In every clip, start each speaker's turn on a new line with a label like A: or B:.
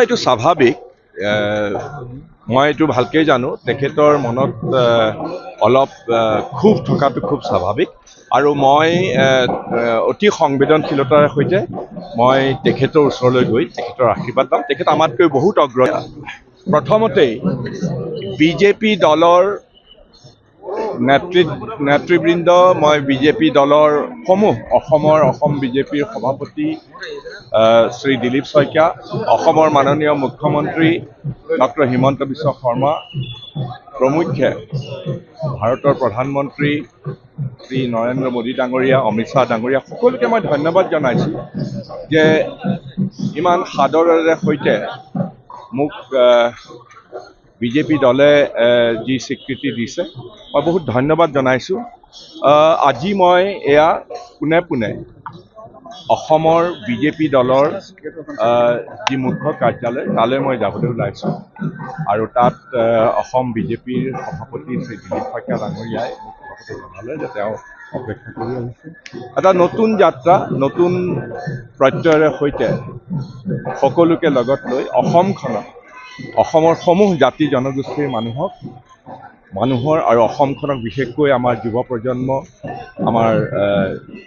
A: এইটো স্বাভাৱিক। মই এইটো ভালকৈ জানো তেখেতৰ মনত অলপ ক্ষোভ থকাটো খুব স্বাভাৱিক আৰু মই অতি সংবেদনশীলতাৰ সৈতে মই তেখেতৰ ওচৰলৈ গৈ তেখেতৰ আশীৰ্বাদ ল'ম। তেখেত আমাতকৈ বহুত অগ্ৰগতি। প্ৰথমতেই বিজেপি দলৰ নেতৃবৃন্দ, মই বিজেপি দলৰ অসম বিজেপিৰ সভাপতি শ্ৰী দিলীপ শইকীয়া, অসমৰ মাননীয় মুখ্যমন্ত্ৰী ডক্টৰ হিমন্ত বিশ্ব শৰ্মা প্ৰমুখ্যে ভাৰতৰ প্ৰধানমন্ত্ৰী শ্ৰী নৰেন্দ্ৰ মোদী ডাঙৰীয়া, অমিত শ্বাহ ডাঙৰীয়া, সকলোকে মই ধন্যবাদ জনাইছোঁ যে ইমান সাদৰেৰে সৈতে মোক বিজেপি দলে যি স্বীকৃতি দিছে, মই বহুত ধন্যবাদ জনাইছোঁ। আজি মই এয়া পোনে পোনে অসমৰ বিজেপি দলৰ যি মুখ্য কাৰ্যালয় তালৈ মই যাবলৈ ওলাইছোঁ আৰু তাত অসম বিজেপিৰ সভাপতি শ্ৰী দিলীপ শইকীয়া ডাঙৰীয়াই মোক কথাটো জনালে যে তেওঁ অপেক্ষা কৰি আহিছে। এটা নতুন যাত্ৰা, নতুন প্ৰত্যয়ৰ সৈতে সকলোকে লগত লৈ অসমৰ সমূহ জাতি জনগোষ্ঠীৰ মানুহৰ আৰু অসমখনক বিশেষকৈ আমাৰ যুৱ প্ৰজন্ম, আমাৰ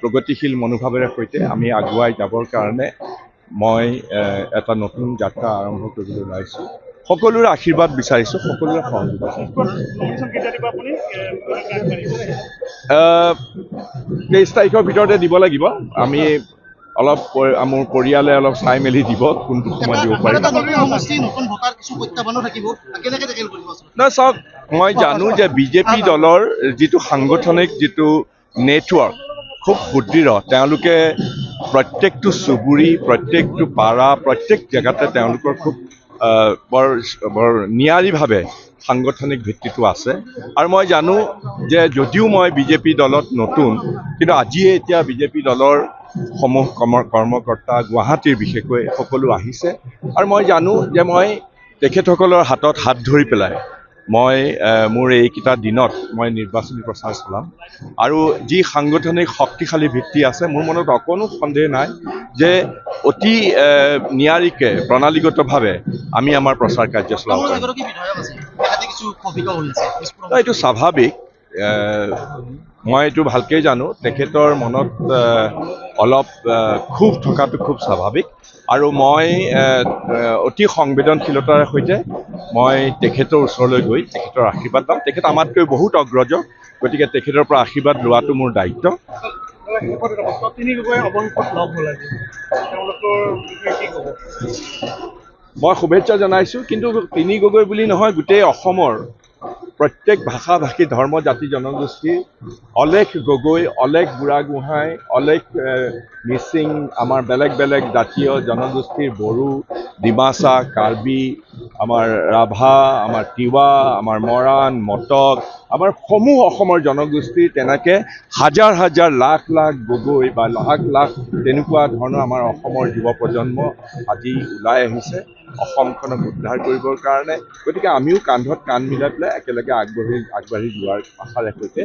A: প্ৰগতিশীল মনোভাৱেৰে সৈতে আমি আগুৱাই যাবৰ কাৰণে মই এটা নতুন যাত্ৰা আৰম্ভ কৰিবলৈ ওলাইছোঁ। সকলোৰে আশীৰ্বাদ বিচাৰিছোঁ, সকলোৰে সহযোগিতা। 23 তাৰিখৰ ভিতৰতে দিব লাগিব। আমি অলপ মোৰ পৰিয়ালে অলপ চাই মেলি দিব কোনটো সময় দিব পাৰিম। নহয়, চাওক, মই জানো যে বিজেপি দলৰ যিটো সাংগঠনিক যিটো নেটৱৰ্ক খুব সুদৃঢ়। তেওঁলোকে প্ৰত্যেকটো চুবুৰী, প্ৰত্যেকটো পাৰা, প্ৰত্যেক জেগাতে তেওঁলোকৰ খুব বৰ নিয়াৰীভাৱে সাংগঠনিক ভিত্তিটো আছে। আৰু মই জানো যে যদিও মই বিজেপি দলত নতুন, কিন্তু আজিয়ে এতিয়া বিজেপি দলৰ সমূহ কৰ্মকৰ্তা গুৱাহাটীৰ বিশেষকৈ সকলো আহিছে আৰু মই জানো যে মই তেখেতসকলৰ হাতত হাত ধৰি পেলাই মই মোৰ এইকেইটা দিনত মই নিৰ্বাচনী প্ৰচাৰ চলাম আৰু যি সাংগঠনিক শক্তিশালী ভিত্তি আছে, মোৰ মনত অকণো সন্দেহ নাই যে অতি নিয়াৰিকৈ প্ৰণালীগতভাৱে আমি আমাৰ প্ৰচাৰ কাৰ্য চলাব পাৰিম। এইটো স্বাভাৱিক। মই এইটো ভালকৈ জানো তেখেতৰ মনত অলপ ক্ষোভ থকাটো খুব স্বাভাৱিক আৰু মই অতি সংবেদনশীলতাৰ সৈতে মই তেখেতৰ ওচৰলৈ গৈ তেখেতৰ আশীৰ্বাদ ল'ম। তেখেত আমাতকৈ বহুত অগ্ৰজ, গতিকে তেখেতৰ পৰা আশীৰ্বাদ লোৱাটো মোৰ দায়িত্ব। মই শুভেচ্ছা জনাইছোঁ, কিন্তু তিনি গগৈ বুলি নহয়, গোটেই অসমৰ প্ৰত্যেক ভাষা ভাষী ধৰ্ম জাতি জনগোষ্ঠীৰ অলেখ গগৈ, অলেখ বুঢ়াগোহাঁই, অলেখ মিচিং, আমাৰ বেলেগ বেলেগ জাতীয় জনগোষ্ঠীৰ বড়ো, ডিমাচা, কাৰ্বি, আমাৰ ৰাভা, আমাৰ তিৱা, আমাৰ মৰাণ, মটক, আমাৰ সমূহ অসমৰ জনগোষ্ঠীৰ তেনেকৈ হাজাৰ হাজাৰ লাখ লাখ গগৈ বা লাখ লাখ তেনেকুৱা ধৰণৰ আমাৰ অসমৰ যুৱ প্ৰজন্ম আজি ওলাই আহিছে অসমখনক উদ্ধাৰ কৰিবৰ কাৰণে। গতিকে আমিও কান্ধত কান্ধ মিলাই পেলাই একেলগে আগবাঢ়ি যোৱাৰ আশাৰে সৈতে